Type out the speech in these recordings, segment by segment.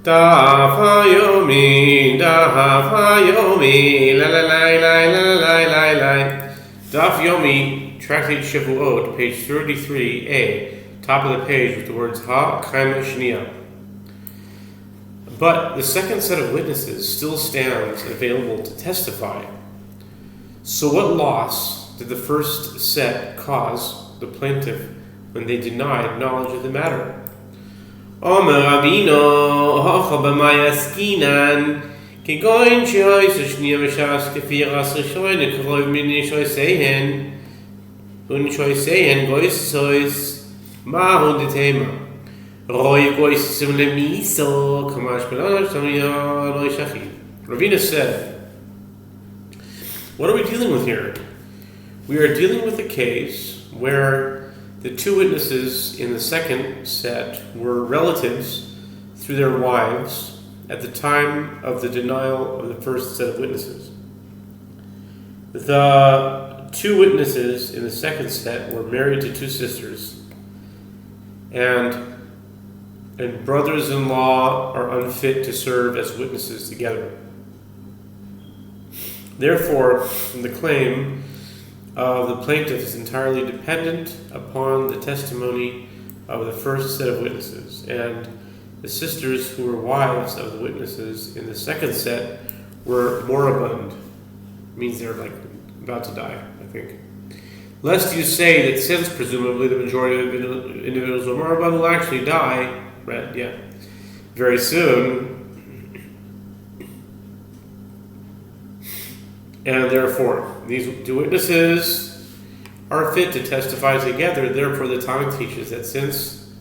Daf Yomi, la la la la la la la la. Daf Yomi, Tractate Shevuos, page 33a, top of the page with the words Ha Kaima Shnia. But the second set of witnesses still stands available to testify. So what loss did the first set cause the plaintiff when they denied knowledge of the matter? Omer Rabino, hocha b'may askinan, kegoin shehois shnia v'shas kefir as rishoin ekrov min shoisehen, un shoisehen goisois mahu detema, roi goisim lemiso, kamash b'lanosh tamiyah loi shachid. Rabino said, what are we dealing with here? We are dealing with a case where the two witnesses in the second set were relatives through their wives at the time of the denial of the first set of witnesses. The two witnesses in the second set were married to two sisters, and brothers-in-law are unfit to serve as witnesses together. Therefore, the claim of the plaintiff is entirely dependent upon the testimony of the first set of witnesses, and the sisters who were wives of the witnesses in the second set were moribund. It means they're like about to die, I think. Lest you say that since presumably the majority of individuals who are moribund will actually die, right? Yeah, very soon. And therefore, these two witnesses are fit to testify together. Therefore, the Talmud teaches that since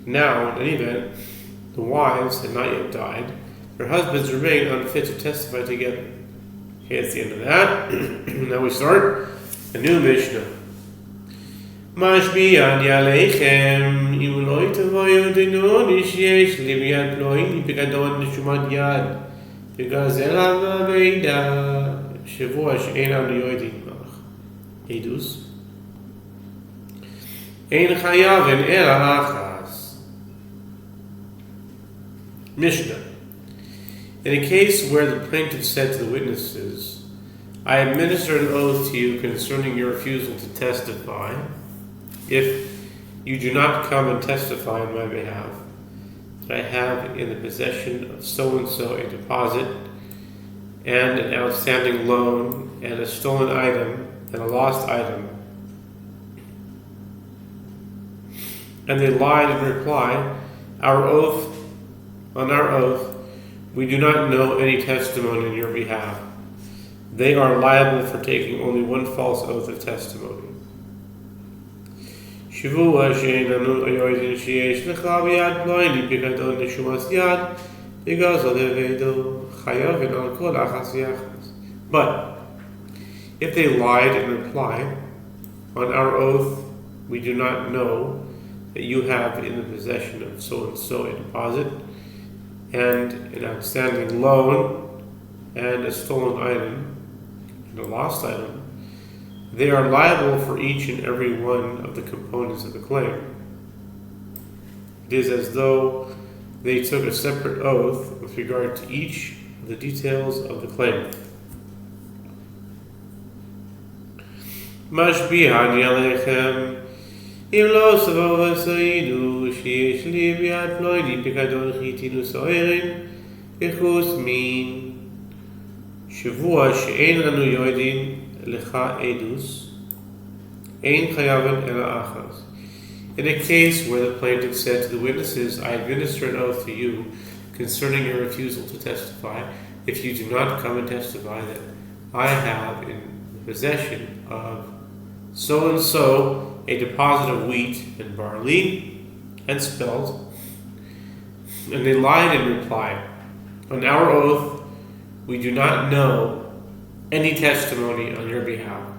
now, in any event, the wives had not yet died, their husbands remain unfit to testify together. Okay, that's the end of that. Now we start a new Mishnah. Mashbiyan yalechem im lo yitavoyu dinoni sheyesh li biyad ploini b'gadon nishumat yad. Because Ela Veida Shevuos Ein Yoidi Edus Ein Chayav and Ela Achas. Mishnah. In a case where the plaintiff said to the witnesses, I administer an oath to you concerning your refusal to testify, if you do not come and testify on my behalf, that I have in the possession of so-and-so a deposit and an outstanding loan and a stolen item and a lost item. And they lied in reply, on our oath, we do not know any testimony on your behalf. They are liable for taking only one false oath of testimony. Shevuos she'einanu yoidin sheyesh lecha b'yad ploini b'gadon nishumas yad b'gazol levedo chayavin al kol achas v'achas. But if they lied in reply, on our oath we do not know that you have in the possession of so and so a deposit and an outstanding loan and a stolen item and a lost item, they are liable for each and every one of the components of the claim. It is as though they took a separate oath with regard to each of the details of the claim. Mashbihan yalechem im lo savo v'soidu sheyesh li b'yad ploini b'gadon chitinu so'erin kechus min Shevuos she'ein lanu yoidin lecha edus ein chayavin ela achas. In a case where the plaintiff said to the witnesses, I administer an oath to you concerning your refusal to testify, if you do not come and testify that I have in possession of so and so a deposit of wheat and barley and spelt, and they lied in reply, on our oath we do not know any testimony on your behalf.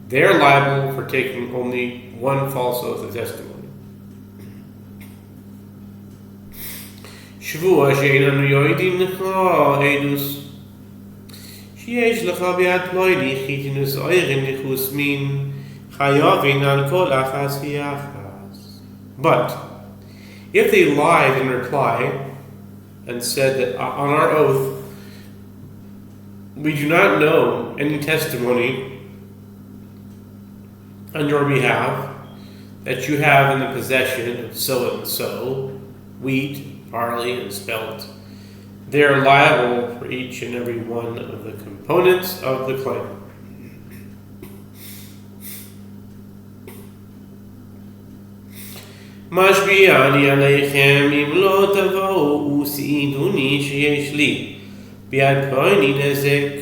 They are liable for taking only one false oath of testimony. Shevuos she'einanu yoidin lecha edus sheyesh lecha b'yad ploini chitinu so'erin nichus min chayavin al kol achas v'achas. But if they lied in reply, and said that on our oath, we do not know any testimony on your behalf that you have in the possession of so and so, wheat, barley, and spelt. They are liable for each and every one of the components of the claim. משביעני עליכם אם לא תבואו ושעידוני שיש לי ביד פוני נזק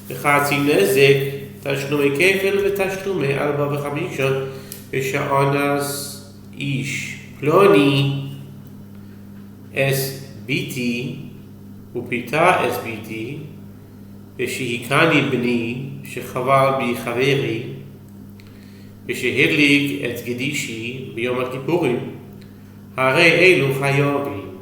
וחצי נזק תשלומי כפל ותשלומי 4 ו-5 ושעונס איש פלוני ביתי ופיתה ביתי ושהיכני בני שחבל בי חברי ושהדליק את קדישי ביום הכיפורים הרי אלו חייבים.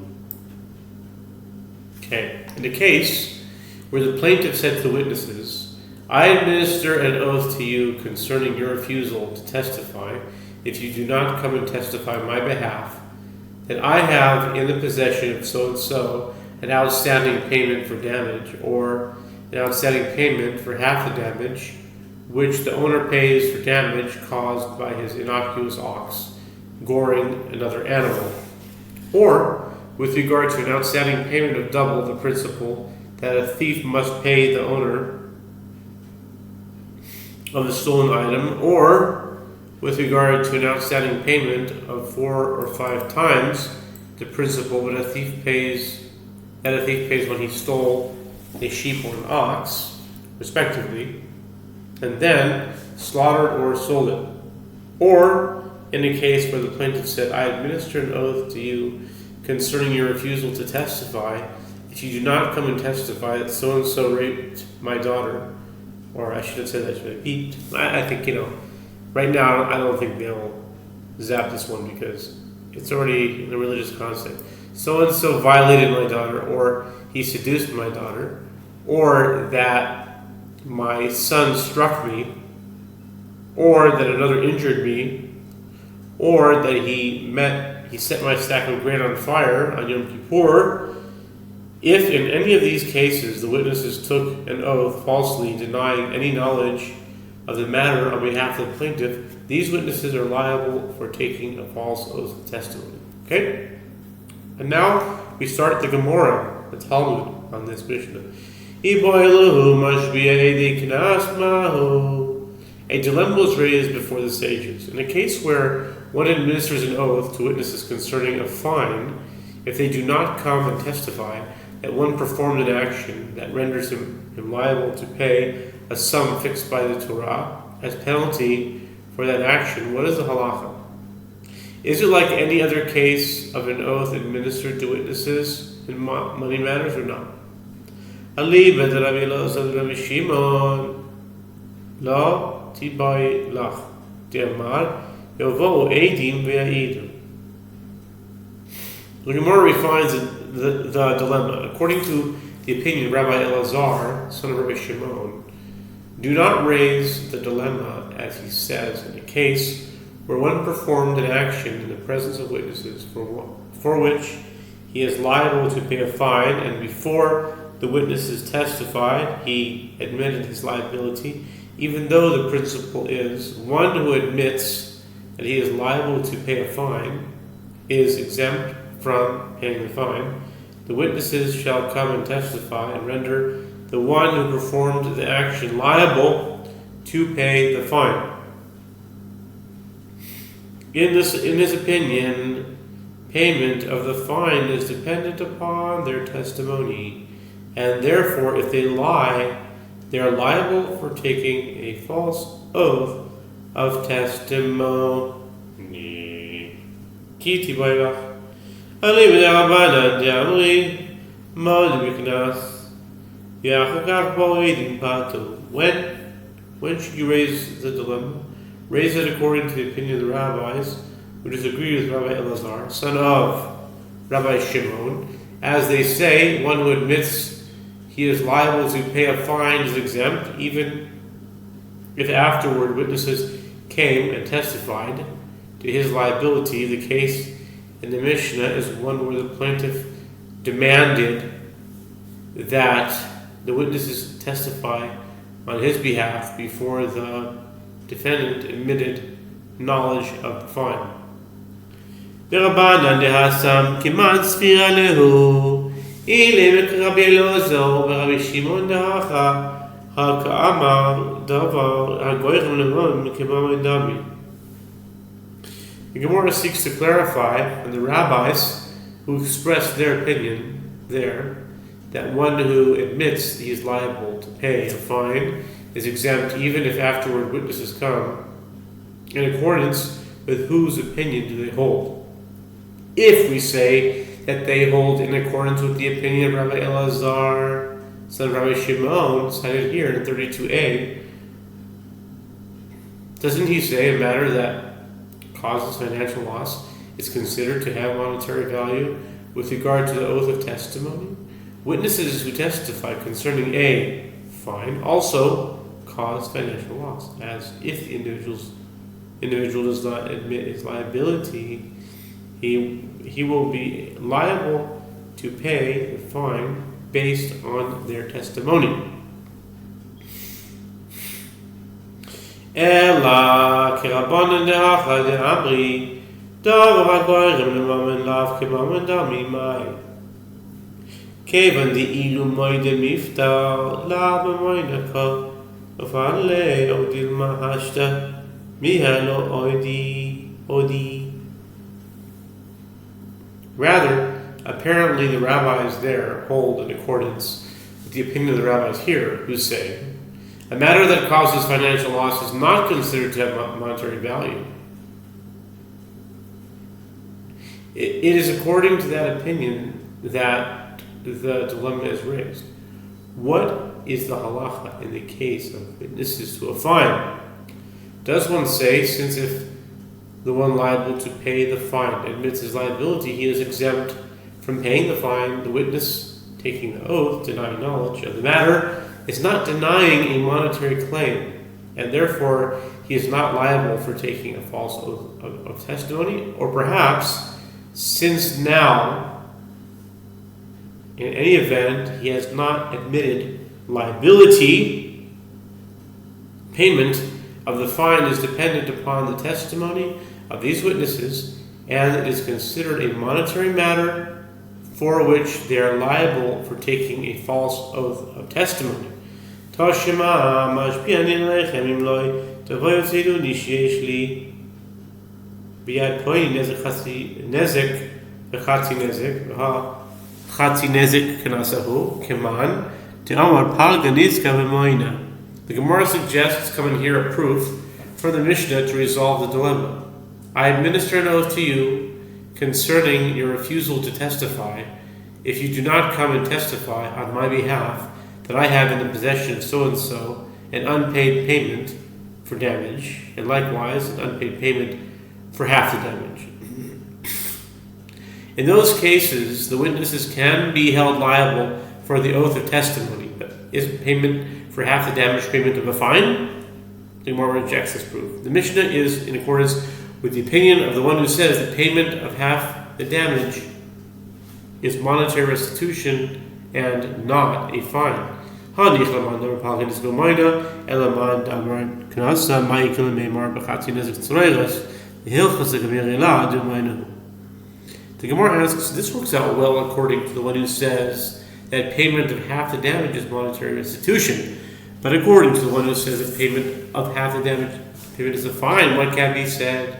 Okay, in the case where the plaintiff said to the witnesses, I administer an oath to you concerning your refusal to testify if you do not come and testify on my behalf, that I have in the possession of so-and-so an outstanding payment for damage, or an outstanding payment for half the damage, which the owner pays for damage caused by his innocuous ox goring another animal, or with regard to an outstanding payment of double the principal that a thief must pay the owner of the stolen item, or with regard to an outstanding payment of 4 or 5 times the principal that a thief pays when he stole a sheep or an ox, respectively, and then slaughtered or sold it. Or in a case where the plaintiff said, I administer an oath to you concerning your refusal to testify if you do not come and testify that so-and-so raped my daughter, or I should have said that she beat. I think, right now I don't think they'll zap this one because it's already in a religious concept. So-and-so violated my daughter, or he seduced my daughter, or that my son struck me, or that another injured me, or that he set my stack of grain on fire on Yom Kippur. If in any of these cases the witnesses took an oath falsely denying any knowledge of the matter on behalf of the plaintiff, these witnesses are liable for taking a false oath of testimony. Okay? And now we start the Gemara, the Talmud, on this Mishnah. A dilemma was raised before the sages. In a case where one administers an oath to witnesses concerning a fine, if they do not come and testify that one performed an action that renders him liable to pay a sum fixed by the Torah as penalty for that action, what is the halacha? Is it like any other case of an oath administered to witnesses in money matters or not? Ali ben Rabbi Elazar Rabbi Shimon la tibai lach de'amar yovo'u eidim ve'aidim. The Gemara refines the dilemma. According to the opinion of Rabbi Elazar, son of Rabbi Shimon, do not raise the dilemma, as he says, in a case where one performed an action in the presence of witnesses for which he is liable to pay a fine, and before the witnesses testified, he admitted his liability, even though the principle is one who admits that he is liable to pay a fine is exempt from paying the fine. The witnesses shall come and testify and render the one who performed the action liable to pay the fine. In this opinion, payment of the fine is dependent upon their testimony, and therefore, if they lie, they are liable for taking a false oath of testimony. Kiti bayrach. Ali b'darabanan de'amri ma'od b'knas ya'achakach bo'edim patu. When should you raise the dilemma? Raise it according to the opinion of the rabbis, who disagree with Rabbi Elazar, son of Rabbi Shimon. As they say, one who admits he is liable to pay a fine is exempt, even if afterward witnesses came and testified to his liability. The case in the Mishnah is one where the plaintiff demanded that the witnesses testify on his behalf before the defendant admitted knowledge of the fine. Rabbanan dehasam kiman sfira lehu ilem Rabbi Elazar v'Rabbi Shimon dehacha haka'amar davar hagoychem lemon k'mam dami. The Gemara seeks to clarify from the rabbis who expressed their opinion there that one who admits he is liable to pay a fine is exempt even if afterward witnesses come, in accordance with whose opinion do they hold. If we say that they hold in accordance with the opinion of Rabbi Elazar, son of Rabbi Shimon, cited here in 32a, doesn't he say a matter that causes financial loss is considered to have monetary value with regard to the oath of testimony? Witnesses who testify concerning a fine also cause financial loss, as if the individual does not admit his liability, he will be liable to pay the fine based on their testimony. Ela kirabanan dehacha de'amri davar hagoychem lemam lav k'mam dami mai. Kevan de'ilu moide miftar la b'moidaka ufale odil mahashta mihalo odi. Rather, apparently the rabbis there hold in accordance with the opinion of the rabbis here, who say a matter that causes financial loss is not considered to have monetary value. It is according to that opinion that the dilemma is raised. What is the halacha in the case of witnesses to a fine? Does one say, since if the one liable to pay the fine admits his liability, he is exempt from paying the fine, the witness taking the oath, denying knowledge of the matter, is not denying a monetary claim, and therefore he is not liable for taking a false oath of testimony? Or perhaps, since now, in any event, he has not admitted liability, payment of the fine is dependent upon the testimony of these witnesses, and it is considered a monetary matter for which they are liable for taking a false oath of testimony. Tashima mashpianin lechem im loy tavoy yotzidu nishesh li biyad poin nezek v'chatzi nezek v'chatzi nezek k'nasahu keman te'amar pal ganizka v'moina. The Gemara suggests coming here a proof from the Mishnah to resolve the dilemma. I administer an oath to you concerning your refusal to testify if you do not come and testify on my behalf that I have in the possession of so-and-so an unpaid payment for damage, and likewise an unpaid payment for half the damage. In those cases, the witnesses can be held liable for the oath of testimony, but is payment for half the damage payment of a fine? The Gemara rejects this proof. The Mishnah is in accordance with the opinion of the one who says that payment of half the damage is monetary restitution and not a fine. The Gemara asks, this works out well according to the one who says that payment of half the damage is monetary restitution, but according to the one who says that payment of half the damage payment is a fine, what can be said?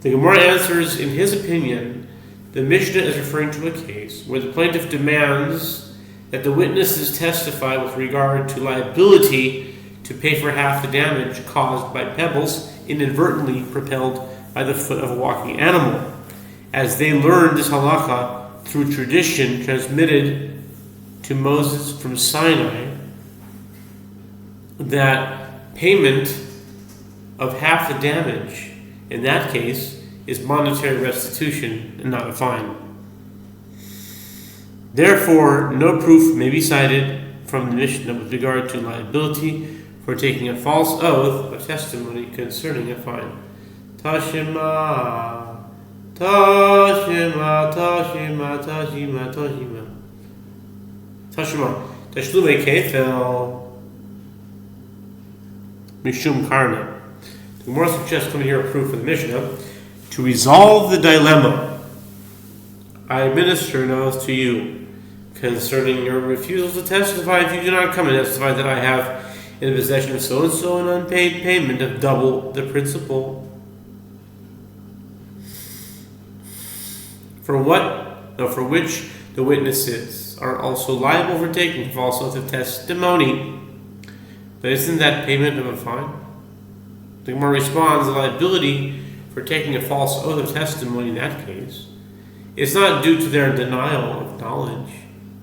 The Gemara answers, in his opinion, the Mishnah is referring to a case where the plaintiff demands that the witnesses testify with regard to liability to pay for half the damage caused by pebbles inadvertently propelled by the foot of a walking animal. As they learned this halakha through tradition transmitted to Moses from Sinai, that payment of half the damage in that case is monetary restitution and not a fine. Therefore, no proof may be cited from the Mishnah with regard to liability for taking a false oath of testimony concerning a fine. Tashima Tashima, Tashima, Tashima, Tashima. Tashima. Tashlume kefel. Mishum karna. The Gemara suggests coming here a proof of the Mishnah. To resolve the dilemma, I administer an oath to you concerning your refusal to testify if you do not come and testify that I have in the possession of so-and-so an unpaid payment of double the principal. For which the witnesses are also liable for taking false oath of testimony. But isn't that payment of a fine? The Gemara responds, the liability for taking a false oath of testimony in that case is not due to their denial of knowledge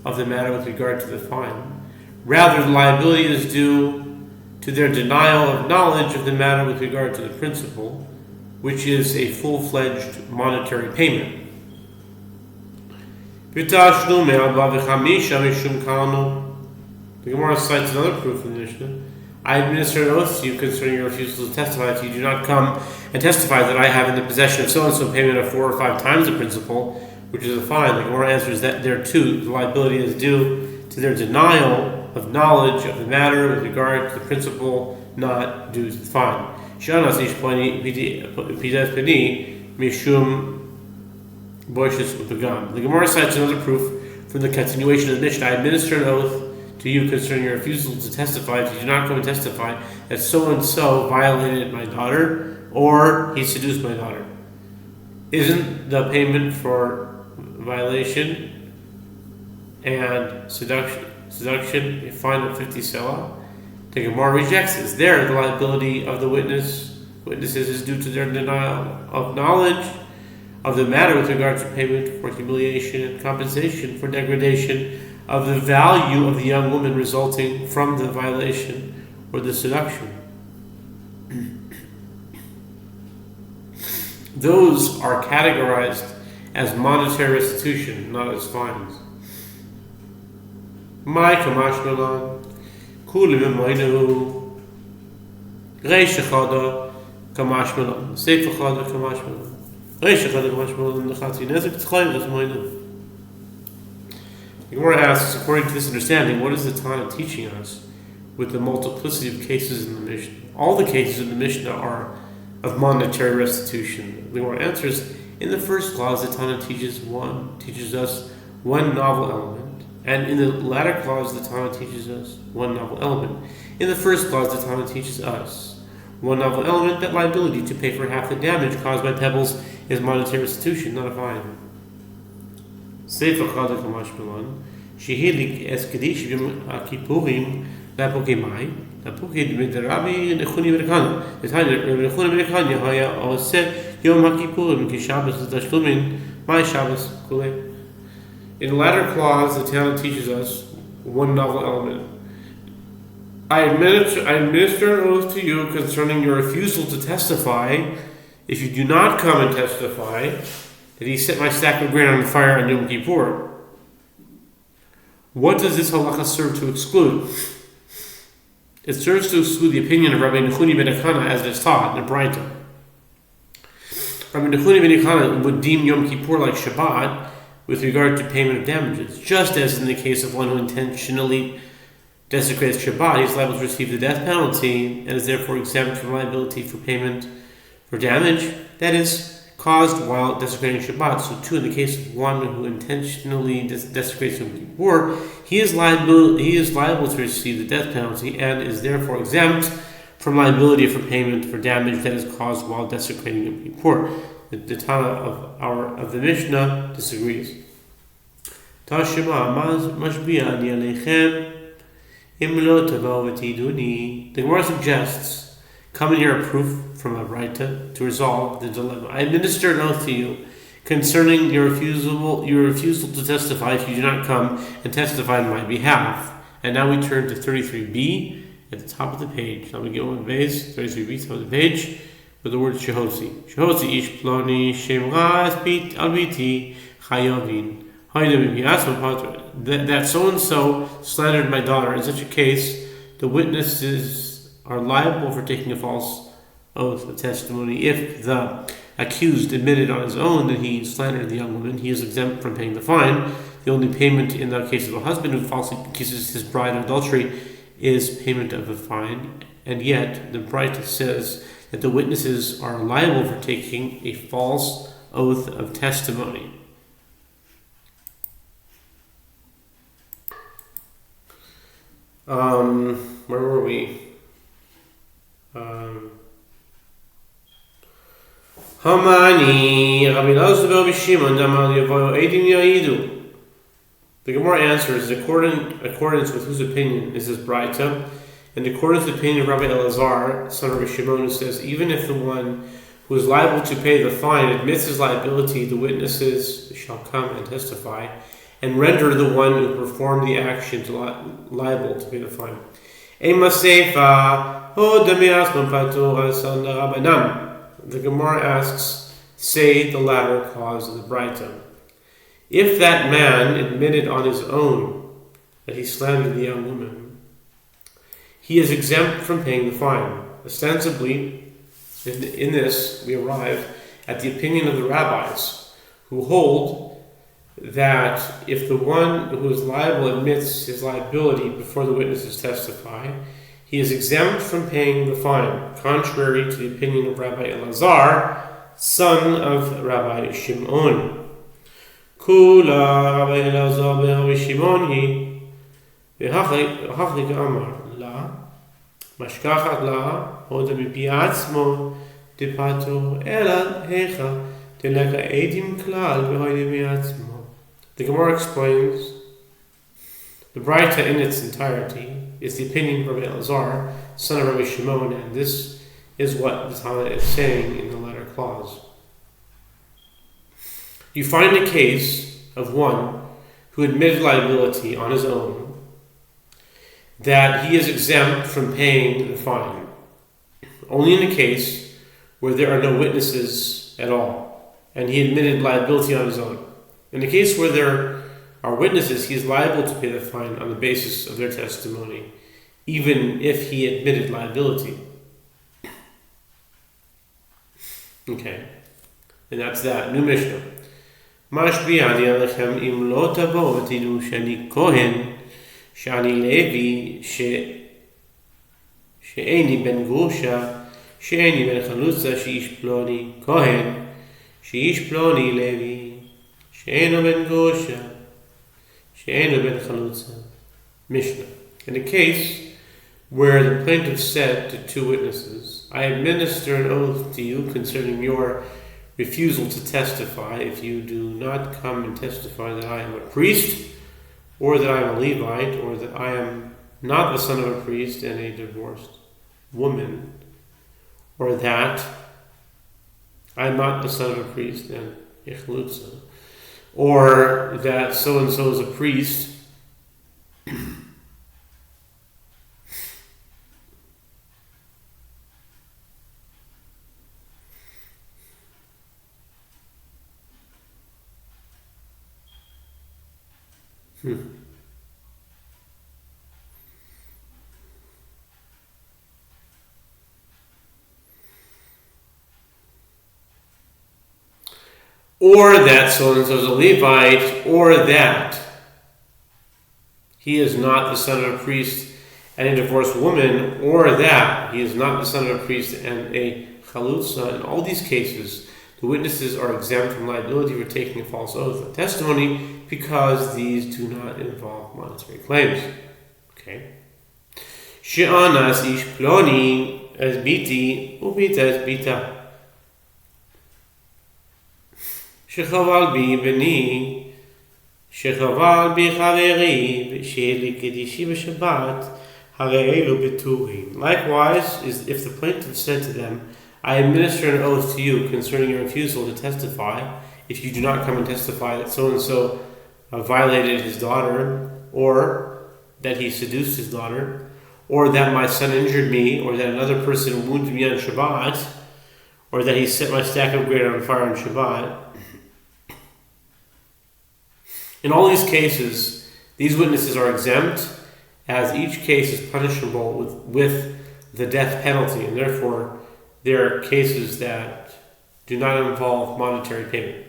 of the matter with regard to the fine. Rather, the liability is due to their denial of knowledge of the matter with regard to the principal, which is a full-fledged monetary payment. The Gemara cites another proof in the Mishnah. I administer an oath to you concerning your refusal to testify if you do not come and testify that I have in the possession of so-and-so payment of 4 or 5 times the principal, which is a fine. The Gemara answers that there too, the liability is due to their denial of knowledge of the matter with regard to the principal, not due to the fine. The Gemara cites another proof from the continuation of the Mishnah. I administer an oath to you concerning your refusal to testify if you do not come and testify that so-and-so violated my daughter or he seduced my daughter. Isn't the payment for violation and seduction a fine of 50 selah? The Gemara rejects this. There, the liability of the witnesses is due to their denial of knowledge of the matter with regard to payment for humiliation and compensation for degradation of the value of the young woman resulting from the violation or the seduction. Those are categorized as monetary restitution, not as fines. My kamashmalan, kulim moinu, reish chada kamashmalan, seif chada kamashmalan, reish chada kamashmalan, nechati nezik tzchayres moinu. The Gemara asks, according to this understanding, what is the Tana teaching us with the multiplicity of cases in the Mishnah? All the cases in the Mishnah are of monetary restitution. The Gemara answers, in the first clause, the Tana teaches us one novel element, and in the latter clause, the Tana teaches us one novel element. In the first clause, the Tana teaches us one novel element, that liability to pay for half the damage caused by pebbles is monetary restitution, not a fine. Sefer Chada Kamashmalan, Shehilik Eskadish Yom Kippurim, Lapoke Mai, Lapoke Midrabi, Nechuni Americana. The time that Nechuni Americana, Haya, or said Yom Kippurim, Kishabas, Tashlumin, My Shabbos, Kule. In the latter clause, the Talmud teaches us one novel element. I administer an oath to you concerning your refusal to testify. If you do not come and testify, that he set my stack of grain on fire on Yom Kippur. What does this halakha serve to exclude? It serves to exclude the opinion of Rabbi Nechuni ben Akana as it is taught in the Braita. Rabbi Nechuni ben Akana would deem Yom Kippur like Shabbat with regard to payment of damages, just as in the case of one who intentionally desecrates Shabbat, he is liable to receive the death penalty and is therefore exempt from liability for payment for damage that is caused while desecrating Shabbat. So too, in the case of one who intentionally desecrates Yom Kippur, he is liable to receive the death penalty and is therefore exempt from liability for payment for damage that is caused while desecrating Yom Kippur. The Tana of the Mishnah disagrees. Tashima mashbiya ani alechem im lo tavo v'tiduni. The Gemara suggests, come and hear a proof from a Braita to resolve the dilemma. I administer an oath to you concerning your refusal to testify if you do not come and testify on my behalf. And now we turn to 33b at the top of the page. Now we go on the base, 33b, top of the page, with the word Shehosi. Shehosi ish ploni shemra espit albiti chayovin. That so-and-so slandered my daughter. In such a case, the witnesses are liable for taking a false oath of testimony if the accused admitted on his own that he slandered the young woman, he is exempt from paying the fine. The only payment in the case of a husband who falsely accuses his bride of adultery is payment of a fine. And yet, the Braita says that the witnesses are liable for taking a false oath of testimony. Where were we? Hamani, Rabbi Elazar ben Shimon, Damar Yevoyo Eidim Ya'idu. The Gemara answers, in accordance with whose opinion is this Braita, in accordance with the opinion of Rabbi Elazar, son of Rabbi Shimon, who says, even if the one who is liable to pay the fine admits his liability, the witnesses shall come and testify, and render the one who performed the action liable to pay the fine. The Gemara asks, say the latter clause of the Braita. If that man admitted on his own that he slandered the young woman, he is exempt from paying the fine. Ostensibly, in this, we arrive at the opinion of the rabbis, who hold that if the one who is liable admits his liability before the witnesses testify, he is exempt from paying the fine, contrary to the opinion of Rabbi Elazar, son of Rabbi Shimon. Kula Rabbi Elazar ben Rabbi Shimon hi v'hachlik amar la mashkachat la hoda mipi atzmo depato ela hecha teleka edim klal v'hoda mi'atzmo. The Gemara explains the Braita in its entirety is the opinion of Rabbi Elazar, son of Rabbi Shimon, and this is what the Tana is saying in the latter clause. You find a case of one who admitted liability on his own, that he is exempt from paying the fine, only in a case where there are no witnesses at all, and he admitted liability on his own. In the case where there are witnesses, he is liable to pay the fine on the basis of their testimony, even if he admitted liability. Okay, and that's that. New Mishnah. Mashbi'ani alechem im lo tavo v'tidu shani kohen shani levi she'eni ben gusha she'eni ben chalutza she'ish ploni kohen she'ish ploni levi she'eno ben gusha she'eno ben chalutza. Mishnah. In a case where the plaintiff said to two witnesses, I administer an oath to you concerning your refusal to testify if you do not come and testify that I am a priest, or that I am a Levite, or that I am not the son of a priest and a divorced woman, or that I am not the son of a priest and a chalutza, or that so-and-so is a priest, or that so-and-so is a Levite, or that he is not the son of a priest and a divorced woman, or that he is not the son of a priest and a chalutza. In all these cases, the witnesses are exempt from liability for taking a false oath of testimony because these do not involve monetary claims. Okay. She'anas ish ploni as biti ubita as bita. Shechaval bi beni shechaval bi chaveri she'eli kedishi b'shabbat harei elu beturin. Likewise, is if the plaintiff said to them, I administer an oath to you concerning your refusal to testify if you do not come and testify that so-and-so violated his daughter, or that he seduced his daughter, or that my son injured me, or that another person wounded me on Shabbat, or that he set my stack of grain on fire on Shabbat. In all these cases, these witnesses are exempt, as each case is punishable with the death penalty, and therefore there are cases that do not involve monetary payment.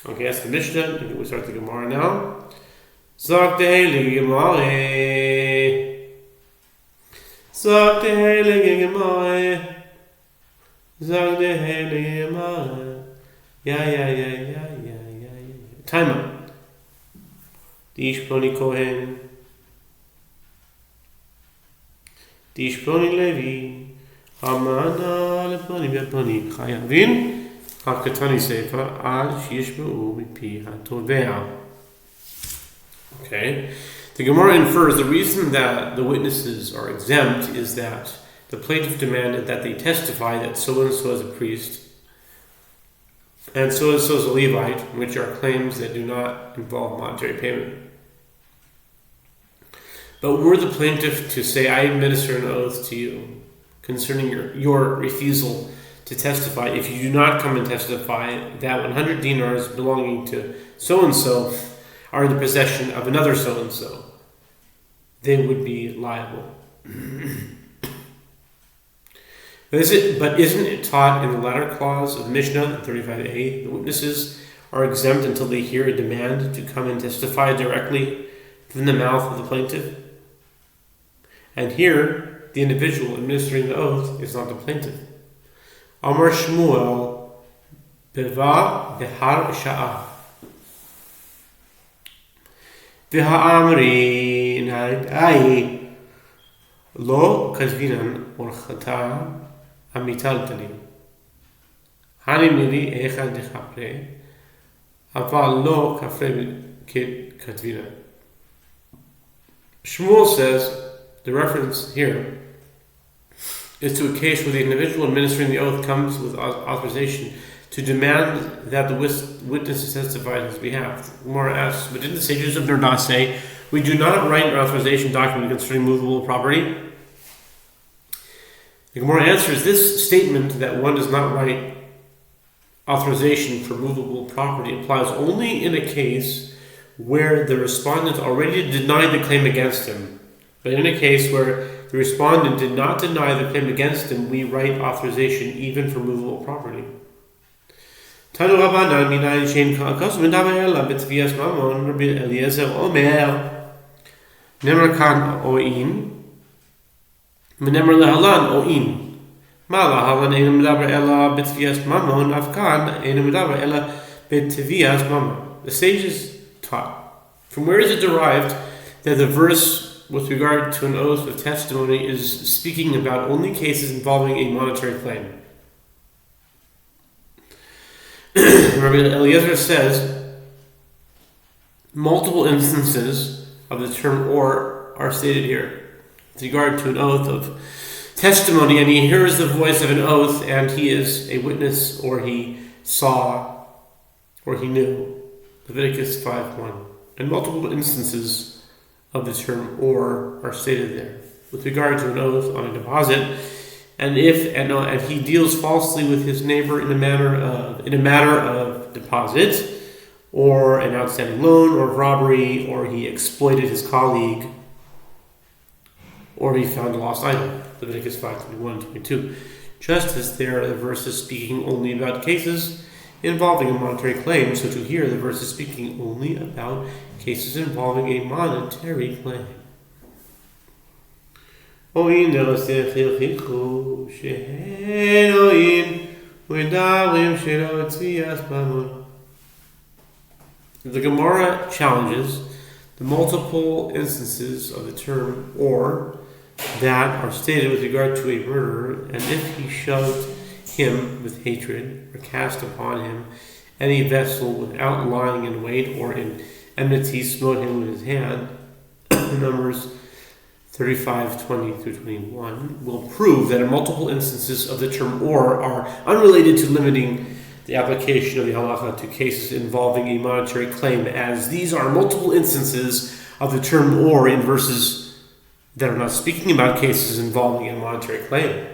Okay, that's the Mishnah. And we start the Gemara now. Zok the Heilige Gemara. Zok the Heilige Gemara. Zok the Heilige Gemara. Yeah. Time up. Dish Ploni Kohen. Dish Ploni Levi. Hamana Leploni Beploni. Chayavin. Hakatani Sefer Al Shishmeu Mipi HaTovea. Okay. The Gemara infers the reason that the witnesses are exempt is that the plaintiff demanded that they testify that so-and-so is a priest and so-and-so is a Levite, which are claims that do not involve monetary payment. But were the plaintiff to say, I administer an oath to you concerning your refusal to testify, if you do not come and testify that 100 dinars belonging to so-and-so are in the possession of another so-and-so, they would be liable. But isn't it taught in the latter clause of Mishnah 35a, the witnesses are exempt until they hear a demand to come and testify directly from the mouth of the plaintiff? And here, the individual administering the oath is not the plaintiff. Amar Shmuel Beva Behar Sha'ah V'ha'amri Na'ai Lo Kazvinan Orchata Amitaltali Hanimili Echad Dechapre Aval Lo Kafre Katvina. Shmuel says the reference here is to a case where the individual administering the oath comes with authorization to demand that the witnesses testify on his behalf. The Gemara asks, but didn't the sages of Nirdah say, we do not write an authorization document concerning movable property? The Gemara answers, this statement that one does not write authorization for movable property applies only in a case where the respondent already denied the claim against him. But in a case where the respondent did not deny the claim against him, we write authorization even for movable property. Tanu Rabbanan minayin shein ka'akas v'davar ela b'tvias mamon Rabbi Eliezer Omer Nemar kan o'in v'nemar lehalan o'in ma lahalan einu medavar ela b'tvias mamon afkan einu medavar ela b'tvias mamon. The sages taught. From where is it derived that the verse with regard to an oath of testimony is speaking about only cases involving a monetary claim? Rabbi Eliezer says multiple instances of the term or are stated here with regard to an oath of testimony, and he hears the voice of an oath and he is a witness, or he saw, or he knew. Leviticus 5:1. And multiple instances of the term or are stated there with regard to an oath on a deposit, and he deals falsely with his neighbor in a matter of deposit, or an outstanding loan, or robbery, or he exploited his colleague, or he found a lost item. Leviticus 5:21-22. Just as there the verse is speaking only about cases involving a monetary claim, so to here the verse is speaking only about cases involving a monetary claim. The Gemara challenges the multiple instances of the term or that are stated with regard to a murderer, and if he shoved him with hatred, or cast upon him any vessel without lying in wait, or in enmity smote him with his hand, Numbers 35:20-21, will prove that multiple instances of the term or are unrelated to limiting the application of the halacha to cases involving a monetary claim, as these are multiple instances of the term or in verses that are not speaking about cases involving a monetary claim.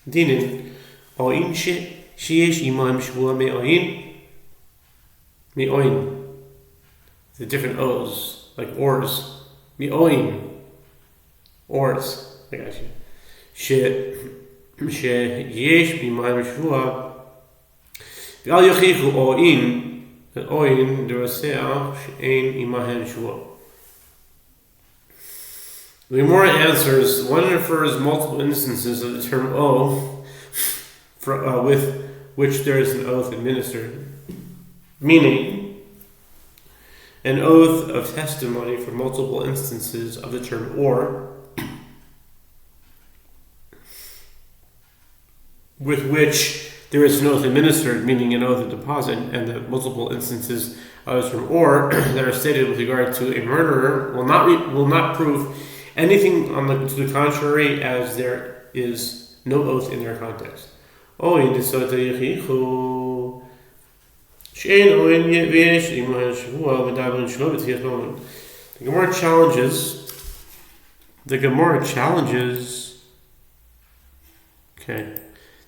Dinin, o'in sheyesh imam shvua me'oin. The different O's, like oars. Me'oin. Oars. I got you. Shit. שיש בימי שבוע ואל יוכיחו אוין דרסח שאין עמהם שבוע. The Gemara answers, one refers multiple instances of the term O with which there is an oath administered, meaning an oath of testimony for multiple instances of the term or, with which there is an oath administered, meaning an oath of deposit, and the multiple instances of the term or that are stated with regard to a murderer will not prove anything to the contrary, as there is no oath in their context. The Gemara challenges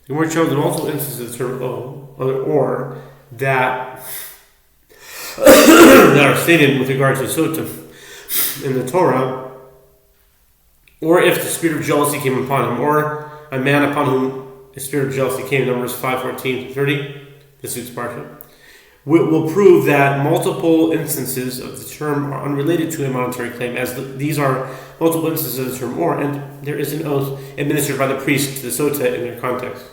multiple instances of the term or that that are stated with regard to sota in the Torah, or if the spirit of jealousy came upon him, or a man upon whom the spirit of jealousy came, Numbers 5:14-30, this week's parsha, will prove that multiple instances of the term are unrelated to a monetary claim, as these are multiple instances of the term or, and there is an oath administered by the priest to the sota in their context.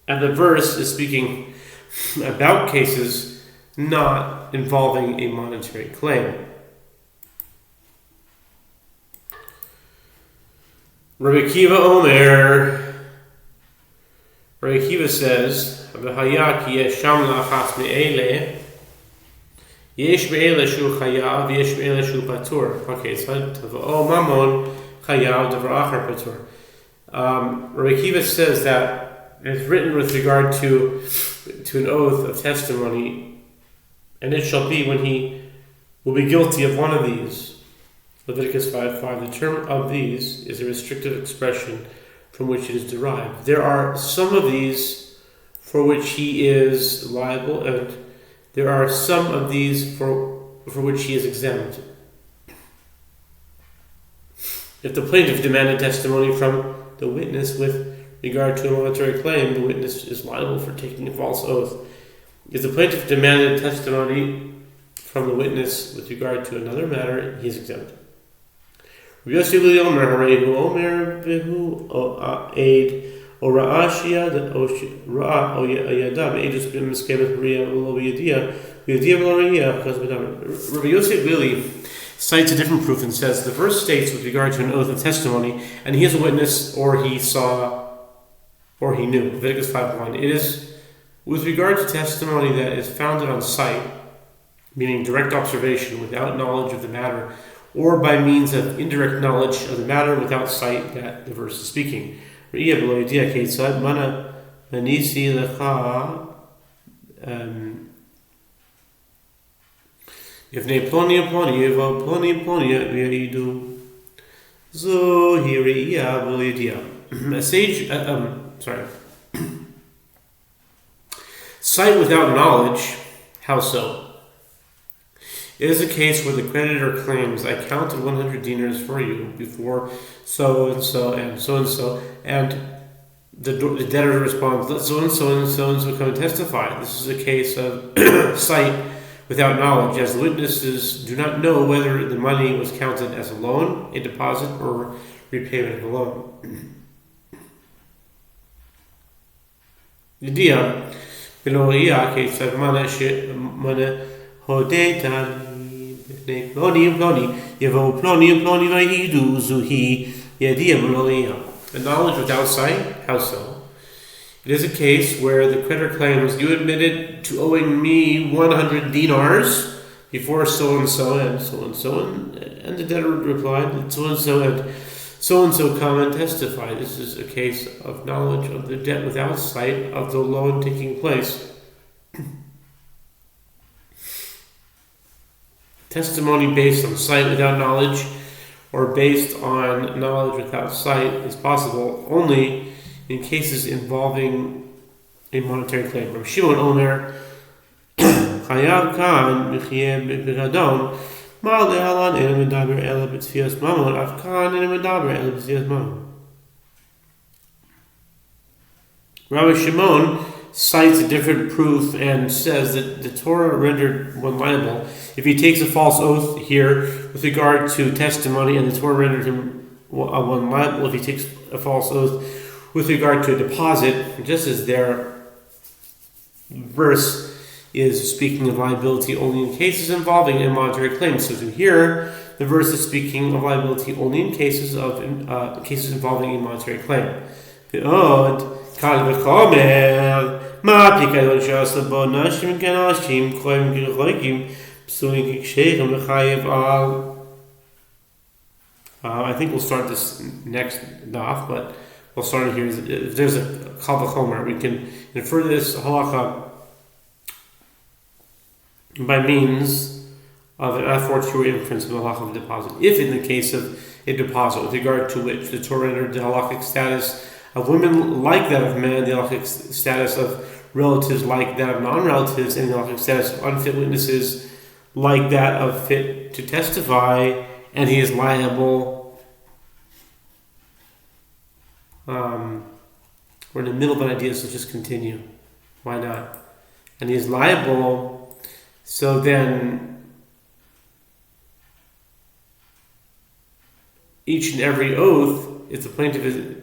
And the verse is speaking about cases not involving a monetary claim. Rabbi Akiva says, Yesh be'ele shu chayav, yesh be'ele shu patur. Okay, so mamon chayav davar acher patur. Rabbi Akiva says that it's written with regard to an oath of testimony, and it shall be when he will be guilty of one of these. Leviticus 5:5. The term of these is a restrictive expression from which it is derived. There are some of these for which he is liable, and there are some of these for which he is exempt. If the plaintiff demanded testimony from the witness with regard to a monetary claim, the witness is liable for taking a false oath. If the plaintiff demanded testimony from the witness with regard to another matter, he is exempt. Yehoshua Omer Behu Aid or Ra'ashia that Ra'a Oyada Aegis Bim Skemet Maria Loviadia because Rabbi Yosef really cites a different proof and says the verse states with regard to an oath of testimony, and he is a witness, or he saw, or he knew. Leviticus 5:1. It is with regard to testimony that is founded on sight, meaning direct observation without knowledge of the matter, or by means of indirect knowledge of the matter without sight, that the verse is speaking. If ne ploni a sage, sight without knowledge, how so? It is a case where the creditor claims, I counted 100 dinars for you before so and so and so and so, and the debtor responds, let so and so and so and so come and testify. This is a case of sight without knowledge, as the witnesses do not know whether the money was counted as a loan, a deposit, or repayment of a loan. Idea below case of mana hodetan the knowledge without sight, how so? It is a case where the creditor claims, you admitted to owing me 100 dinars before so and so and so and so, and the debtor replied, so and so come and testify. This is a case of knowledge of the debt without sight of the loan taking place. Testimony based on sight without knowledge, or based on knowledge without sight, is possible only in cases involving a monetary claim. Rabbi Shimon Omer, Chayav kan mechiyeh b'gadon, ma le'alan ena medaber ela b'tfias mamon, av kan ena medaber ela b'tfias mamon. Rabbi Shimon cites a different proof and says that the Torah rendered one liable if he takes a false oath here with regard to testimony, and the Torah rendered him one liable if he takes a false oath with regard to a deposit, just as their verse is speaking of liability only in cases involving a monetary claim. So to here, the verse is speaking of liability only in cases involving a monetary claim. ועוד, קל וחומר, מה הפיקדון שעשה בו נשים כנשים, כהנים כחולקים, פסולים כקשיחים וחייב על. I think we'll start this next daf, but we'll start it here. If there's a kal v'chomer, we can infer this halacha by means of an a fortiori inference of the halacha of deposit. If in the case of a deposit with regard to which the Torah entered the halachic status of women like that of men, the halachic status of relatives like that of non-relatives, and the halachic status of unfit witnesses like that of fit to testify, and he is liable. We're in the middle of an idea, so just continue. Why not? And he is liable, so then each and every oath, if the plaintiff is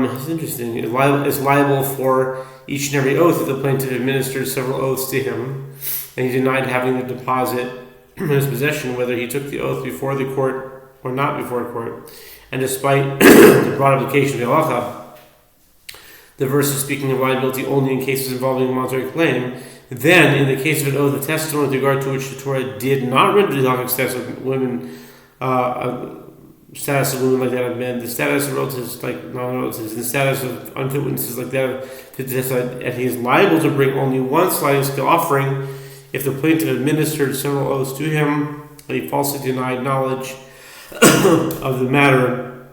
it's interesting. Is liable for each and every oath if the plaintiff administered several oaths to him, and he denied having the deposit in his possession, whether he took the oath before the court or not before court. And despite the broad application of the halacha, the verse is speaking of liability only in cases involving a monetary claim. Then, in the case of an oath of testimony with regard to which the Torah did not render the halachic status of women, status of women like that of men, the status of relatives like non-relatives, and the status of unfit witnesses like that of fit to testify, and he is liable to bring only one sliding scale offering if the plaintiff administered several oaths to him and he falsely denied knowledge of the matter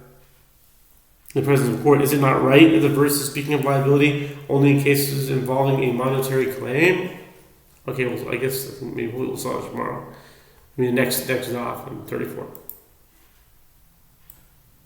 in the presence of court. Is it not right that the verse is speaking of liability only in cases involving a monetary claim? Okay, well, I guess maybe we'll solve it tomorrow. The next off on 34.